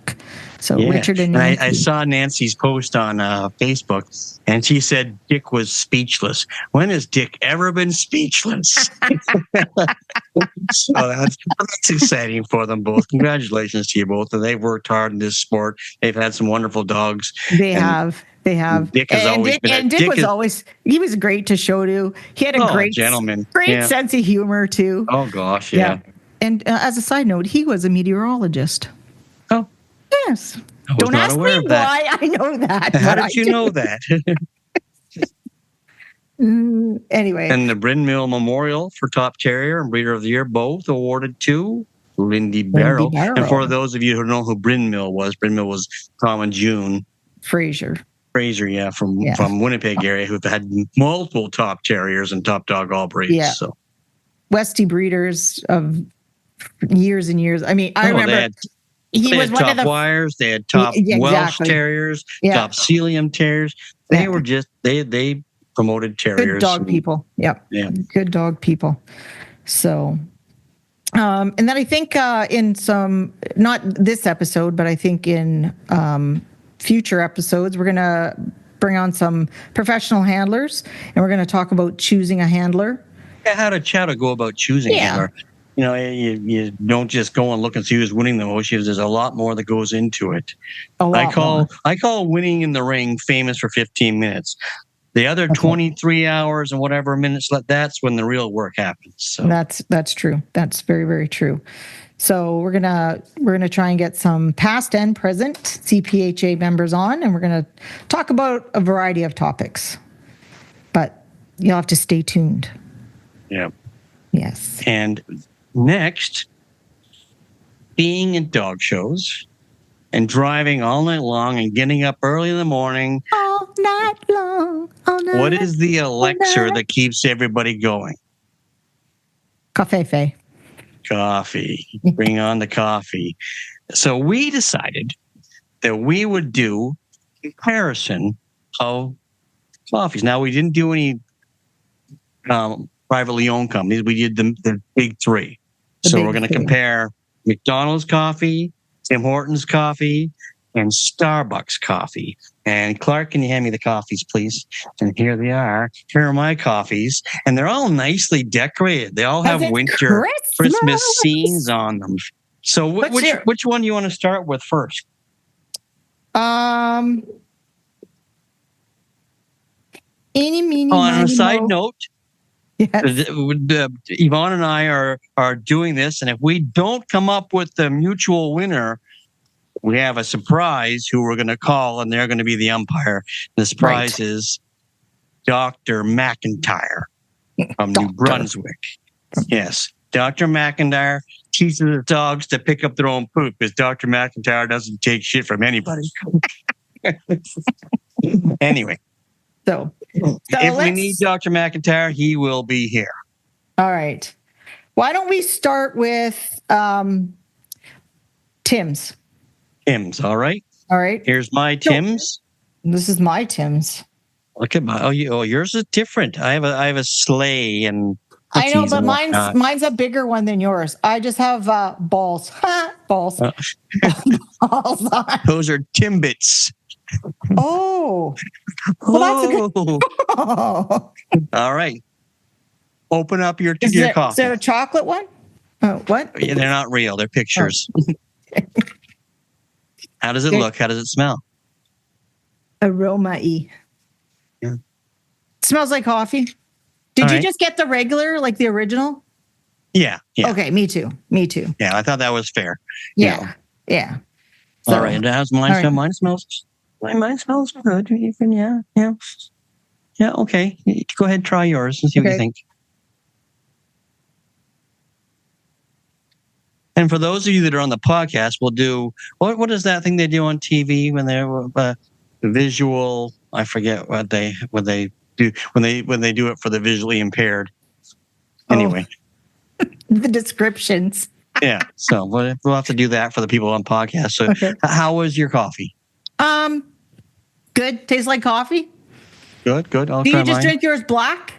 So Richard and Nancy. I saw Nancy's post on Facebook, and she said Dick was speechless. When has Dick ever been speechless? So that's exciting for them both. Congratulations to you both. They've worked hard in this sport. They've had some wonderful dogs. They have. Dick he was great to show to. He had a great gentleman, sense of humor too. Oh gosh, yeah. And as a side note, he was a meteorologist. Oh, yes. Don't ask me why I know that. How did you know that? Anyway. And the Bryn Mill Memorial for Top Terrier and Breeder of the Year, both awarded to Lindy Barrow. And for those of you who don't know who Bryn Mill was Tom and June Fraser, from Winnipeg area, who've had multiple top terriers and top dog all breeds. Yeah. So Westie breeders of years and years. I mean, I remember they had top wires, they had top Welsh terriers, top Sealyham terriers. They were just they promoted terriers. Good dog people. Yep. Yeah. Good dog people. So and then I think in some, not this episode, but I think in future episodes, we're going to bring on some professional handlers, and we're going to talk about choosing a handler. Yeah, how to go about choosing a handler. You know, you don't just go and look and see who's winning the most. There's a lot more that goes into it. I call winning in the ring famous for 15 minutes. The other 23 hours and whatever minutes, that's when the real work happens. So that's true. That's very, very true. So we're gonna try and get some past and present CPHA members on, and we're gonna talk about a variety of topics. But you'll have to stay tuned. Yeah. Yes. And next, being in dog shows and driving all night long and getting up early in the morning. All night long. All night. What is the elixir that keeps everybody going? Coffee. Bring on the coffee. So we decided that we would do comparison of coffees. Now, we didn't do any privately owned companies. We did the big three. So we're going to compare McDonald's coffee, Tim Hortons coffee, and Starbucks coffee. And Clark, can you hand me the coffees, please? And here they are. Here are my coffees. And they're all nicely decorated. They all have winter Christmas scenes on them. So which one do you want to start with first? On a side note, Yes. Yvonne and I are doing this, and if we don't come up with the mutual winner, we have a surprise who we're going to call, and they're going to be the umpire. The surprise is Dr. McIntyre from New Brunswick. Yes, Dr. McIntyre teaches the dogs to pick up their own poop because Dr. McIntyre doesn't take shit from anybody. Anyway. So if we need Dr. McIntyre, he will be here. All right. Why don't we start with Tim's? Tim's, all right. All right. Here's my Tim's. This is my Tim's. Look at my. Oh, yours is different. I have a sleigh and. I know, but mine's a bigger one than yours. I just have balls. Balls. Balls on. Those are Timbits. Oh. Well, that's a good. Oh. All right. Open up your Is coffee. Is there a chocolate one? What? Yeah, they're not real. They're pictures. Oh. How does it look? How does it smell? Aroma-y. Yeah. Smells like coffee. Did you just get the regular, like the original? Yeah. Okay, me too. Yeah, I thought that was fair. Yeah. Yeah. So, all right. And how's mine smell? Mine smells good. Yeah. Yeah, okay. Go ahead, try yours and see what you think. And for those of you that are on the podcast, we'll do what is that thing they do on TV when they're visual? I forget what they do when they do it for the visually impaired. Anyway, the descriptions. Yeah, so we'll have to do that for the people on podcast. So, how was your coffee? Good. Tastes like coffee. Good. I'll try mine. Do you just drink yours black?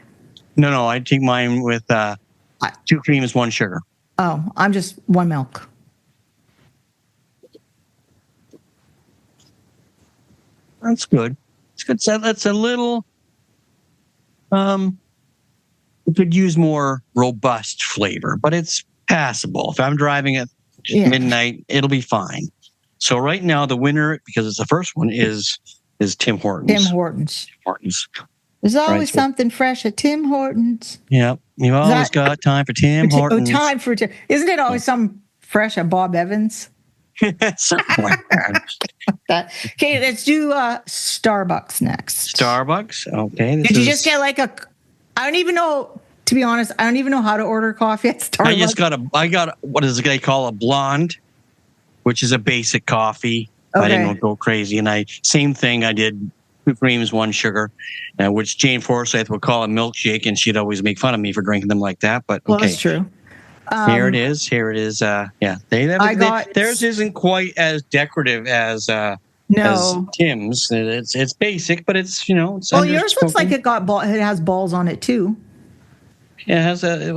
No. I take mine with 2 creams, 1 sugar. Oh, I'm just 1 milk. That's good. It's good. So that's a little. It could use more robust flavor, but it's passable. If I'm driving at midnight, it'll be fine. So right now, the winner, because it's the first one, is Tim Hortons. Tim Hortons. There's always something fresh at Tim Hortons. Yep. You've always got time for Tim Hortons. Time for Tim. Isn't it always something fresh at Bob Evans? Something like that. Okay, let's do Starbucks next. Starbucks? Okay. Did you just get like I don't even know, to be honest, I don't even know how to order coffee at Starbucks. I got what is they call a blonde, which is a basic coffee. Okay. I didn't go crazy. And same thing, I did 2 creams, 1 sugar, which Jane Forsyth would call a milkshake, and she'd always make fun of me for drinking them like that. But well, that's true. Here it is. Theirs isn't quite as decorative as Tim's. It's basic, but it's It's yours looks like it has balls on it too. Yeah, it has it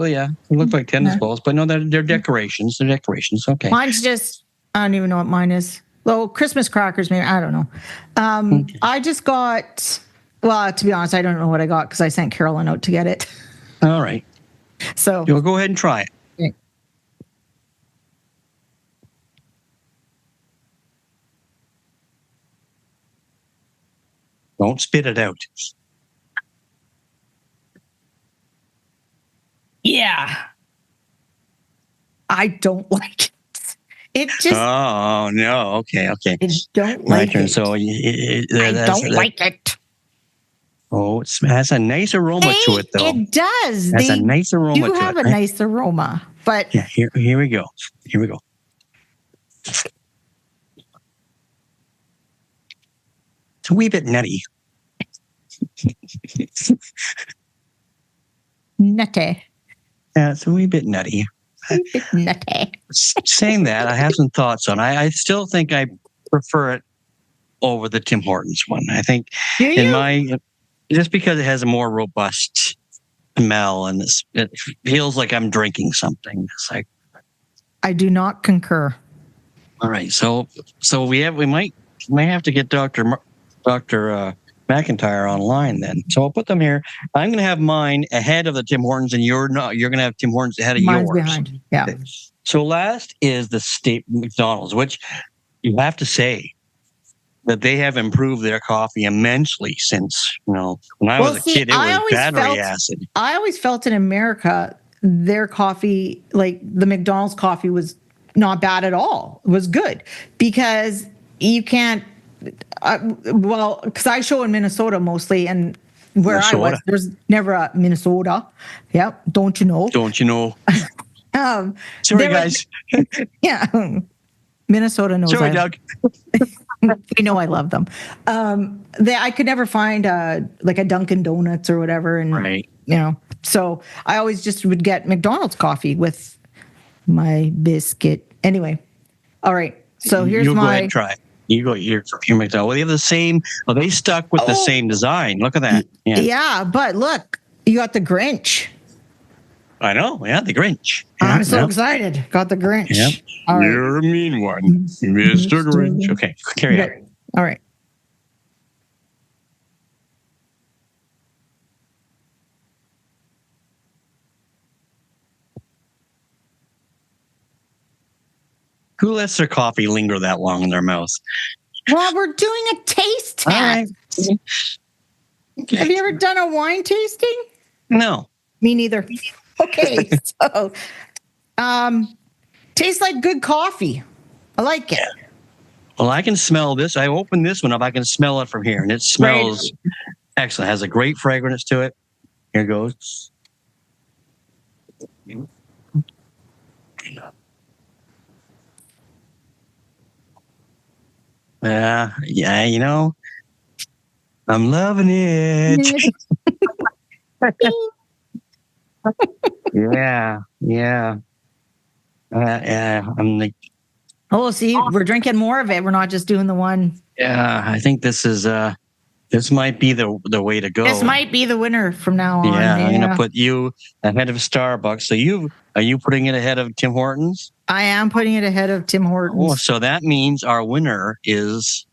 looks like tennis balls, but no, they're decorations. They're decorations. Okay. Mine's just I don't even know what mine is. Well, Christmas crackers, maybe. I don't know. I just got. Well, to be honest, I don't know what I got because I sent Carol a note to get it. All right. So you'll go ahead and try it. Okay. Don't spit it out. Yeah. I don't like it. It just. Oh no! Okay. I don't like it. So I don't like it. Oh, it has a nice aroma to it, though. It does. It has a nice aroma to it. You have a nice aroma, but yeah. Here we go. It's a wee bit nutty. Nutty. Yeah, it's a wee bit nutty. Nutty. Saying that, I have some thoughts on it. I still think I prefer it over the Tim Hortons one. I think just because it has a more robust smell and it feels like I'm drinking something. It's like I do not concur. All right, so we might have to get Dr. McIntyre online then. So I'll put them here. I'm going to have mine ahead of the Tim Hortons, and you're not. You're going to have Tim Hortons ahead of Mine's yours. Behind. Yeah. So last is the state McDonald's, which you have to say that they have improved their coffee immensely since, when I was a kid, it was battery acid. I always felt in America, their coffee, like the McDonald's coffee, was not bad at all. It was good because you can't, because I show in Minnesota mostly, and where I was, there's never a Minnesota. Yep. Don't you know? Sorry, guys. Yeah. Minnesota knows. Sorry, Doug. You know I love them. I could never find like a Dunkin' Donuts or whatever, and right. So I always just would get McDonald's coffee with my biscuit. Anyway, all right. So here's go ahead and try it. You go your McDonald's. Well, they have the same. Well, they stuck with the same design. Look at that. Yeah, but look, you got the Grinch. I know. Yeah, the Grinch. I'm so excited. Got the Grinch. Yep. All right. You're a mean one, Mr. Grinch. Okay, carry on. All right. Who lets their coffee linger that long in their mouth? Well, we're doing a taste test. Right. Okay. Have you ever done a wine tasting? No. Me neither. Okay, so tastes like good coffee. I like it. Well, I can smell this. I opened this one up. I can smell it from here, and it smells excellent. It has a great fragrance to it. Here goes. Yeah, I'm loving it. Yeah. I'm like, see, we're drinking more of it. We're not just doing the one. Yeah, I think this might be the way to go. This might be the winner from now on. Yeah, I'm gonna put you ahead of Starbucks. So are you putting it ahead of Tim Hortons? I am putting it ahead of Tim Hortons. Oh, so that means our winner is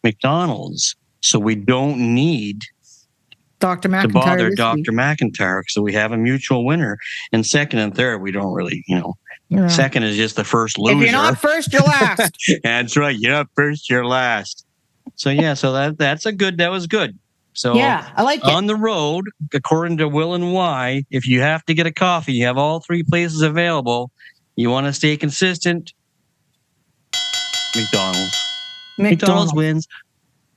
McDonald's. So we don't need Dr. McIntyre to bother Dr. McIntyre. So we have a mutual winner. And second and third, we don't really, Second is just the first loser. If you're not first, you're last. That's right. You're not first, you're last. So yeah, so that was good. So yeah, I like it. On the road, according to Will and Y, if you have to get a coffee, you have all three places available. You want to stay consistent. McDonald's wins.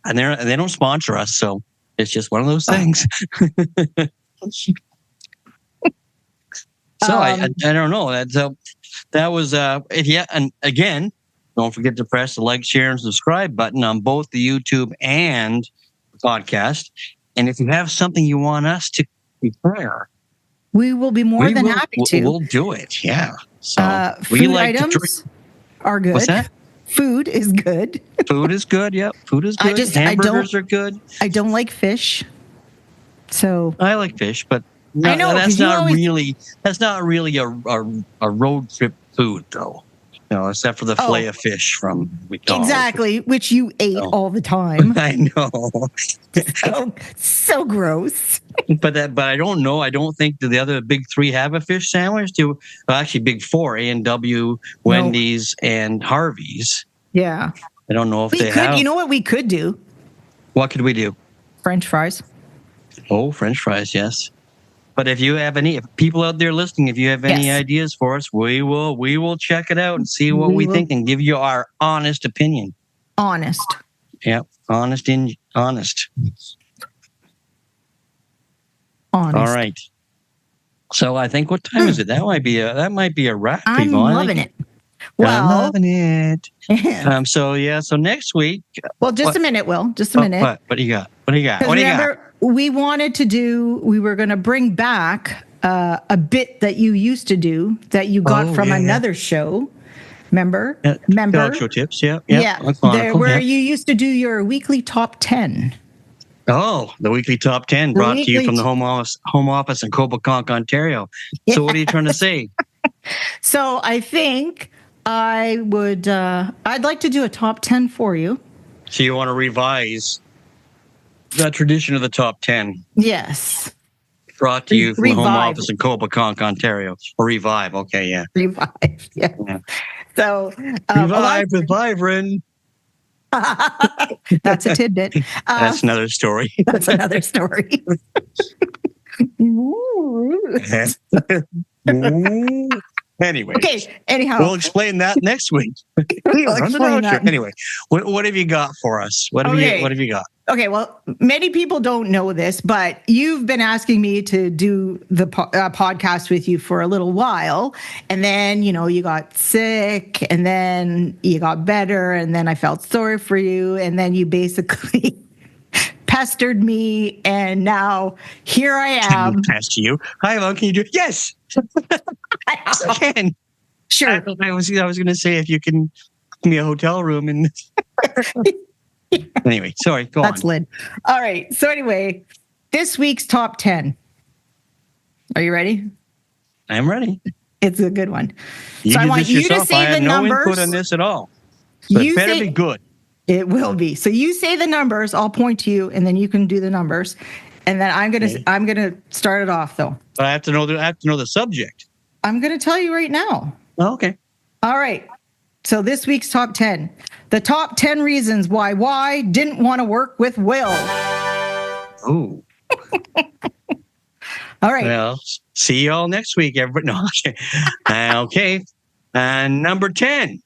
And they don't sponsor us, so it's just one of those things. So I don't know. That was and again, don't forget to press the like, share, and subscribe button on both the YouTube and the podcast. And if you have something you want us to prepare, we will be more than happy to. We'll do it. Yeah. So food items are good. What's that? Food is good. Food is good. Yep. Food is good. Hamburgers are good. I don't like fish. So I like fish, but no, I know that's not really a road trip food though. Except for the fillet of fish from McDonald's. Exactly, which you ate all the time. I know. so gross. But I don't know. I don't think the other big three have a fish sandwich. Actually, big four: A&W, Wendy's, and Harvey's. Yeah. I don't know if they have. You know what we could do? What could we do? French fries. Oh, French fries, yes. But if people out there listening, if you have any ideas for us, we will check it out and see what we think and give you our honest opinion. Honest. Yep. Honest. All right. So I think, what time is it? That might be a wrap. I'm Yvonne. loving it. Well, I'm loving it. So next week. Well, just a minute, Will. Just a minute. What do you got? What do you got? Remember, we were going to bring back a bit that you used to do that you got from another show. Remember? Dog show tips. Yeah. Where you used to do your weekly top 10. Oh, the weekly top 10 brought to you from the home office in Copaconk, Ontario. So what are you trying to say? So I think I would, I'd like to do a top 10 for you. So you want to revise the tradition of the top 10? Yes. Brought to you from the home office in Copaconk, Ontario. Or revive. Okay, yeah. Revive, yeah. So revive with Vibrant. That's a tidbit. That's another story. That's another story. Anyway. Okay. Anyhow, We'll explain that next week. We'll explain that. Anyway, what have you got for us? What have you got? Okay, well, many people don't know this, but you've been asking me to do the podcast with you for a little while. And then, you got sick, and then you got better, and then I felt sorry for you. And then you basically pestered me, and now here I am. Pester you. Hi, Yvonne, can you do it? Yes. I can. Sure. I was going to say if you can give me a hotel room and anyway, sorry, go on. That's Lynn. All right. So anyway, this week's top 10. Are you ready? I'm ready. It's a good one. You so I did want this you yourself. to say I the had no numbers. input on this at all. So it better be good. It will be. So you say the numbers, I'll point to you, and then you can do the numbers. And then I'm gonna start it off though. But I have to know the subject. I'm gonna tell you right now. Oh, okay. All right. So this week's top 10. The top 10 reasons why didn't want to work with Will. Oh. All right. Well, see you all next week, everybody. No, okay. Okay. And number 10.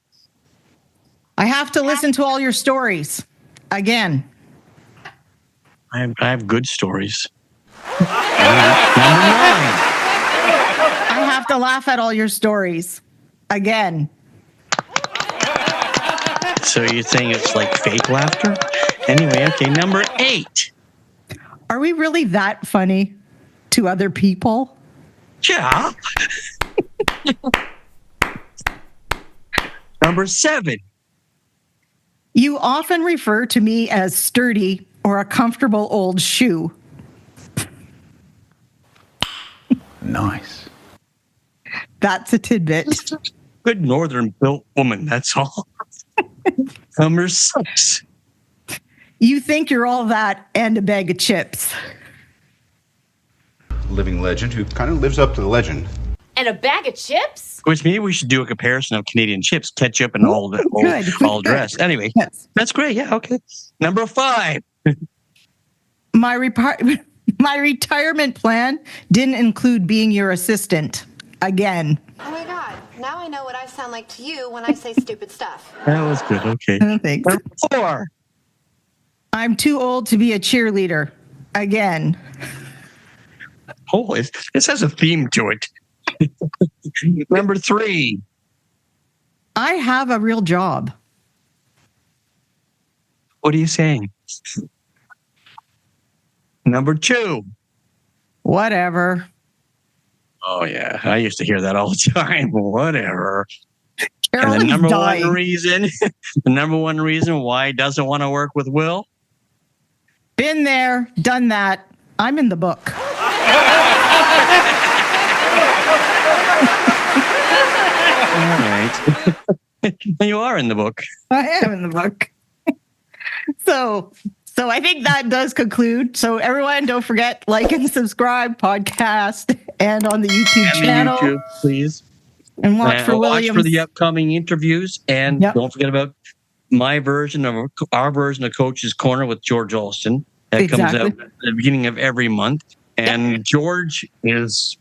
I have to listen to all your stories again. I have good stories. Number 9. I have to laugh at all your stories again. So you're saying it's like fake laughter? Anyway, okay. Number 8. Are we really that funny to other people? Yeah. Number 7. You often refer to me as sturdy or a comfortable old shoe. Nice. That's a tidbit. Good northern built woman, that's all. Number 6. You think you're all that and a bag of chips. Living legend who kind of lives up to the legend. And a bag of chips? Which maybe we should do a comparison of Canadian chips, ketchup and all dress. Anyway, Yes. That's great. Yeah, okay. Number 5. My retirement plan didn't include being your assistant. Again. Oh my God, now I know what I sound like to you when I say stupid stuff. That was good. Okay. Thanks. Number 4. I'm too old to be a cheerleader. Again. Oh, this has a theme to it. Number 3. I have a real job. What are you saying? Number 2. Whatever. Oh, yeah. I used to hear that all the time. Whatever. And the Carolyn's number dying. the number one reason why he doesn't want to work with Will? Been there, done that. I'm in the book. All right. You are in the book. I am in the book. So I think that does conclude. So everyone, don't forget, like and subscribe, podcast, and on the YouTube channel. YouTube, please. And watch for Watch Williams. for the upcoming interviews. And Yep. don't forget about our version of Coach's Corner with George Alston. That comes out Exactly. at the beginning of every month. And George is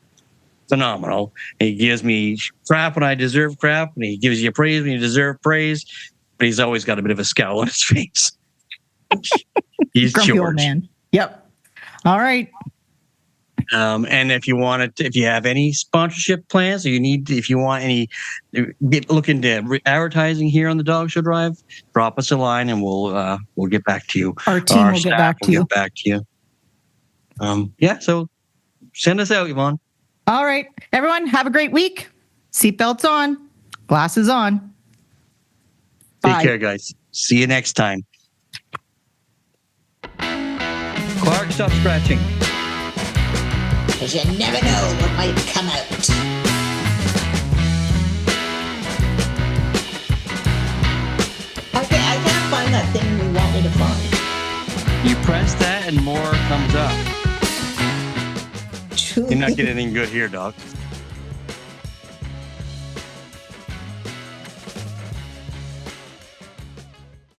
phenomenal. He gives me crap when I deserve crap, and he gives you praise when you deserve praise. But he's always got a bit of a scowl on his face. He's Grumpy George. old man. Yep. All right. And if you have any sponsorship plans, or if you want any, look into advertising here on the Dog Show Drive, drop us a line and we'll get back to you. Our team will get back to you. Get back to you. So send us out, Yvonne. All right. Everyone, have a great week. Seatbelts on. Glasses on. Take Bye. care, guys. See you next time. Clark, stop scratching. Because you never know what might come out. Okay, I can't find that thing you want me to find. You press that and more comes up. You're not getting anything good here, Doc.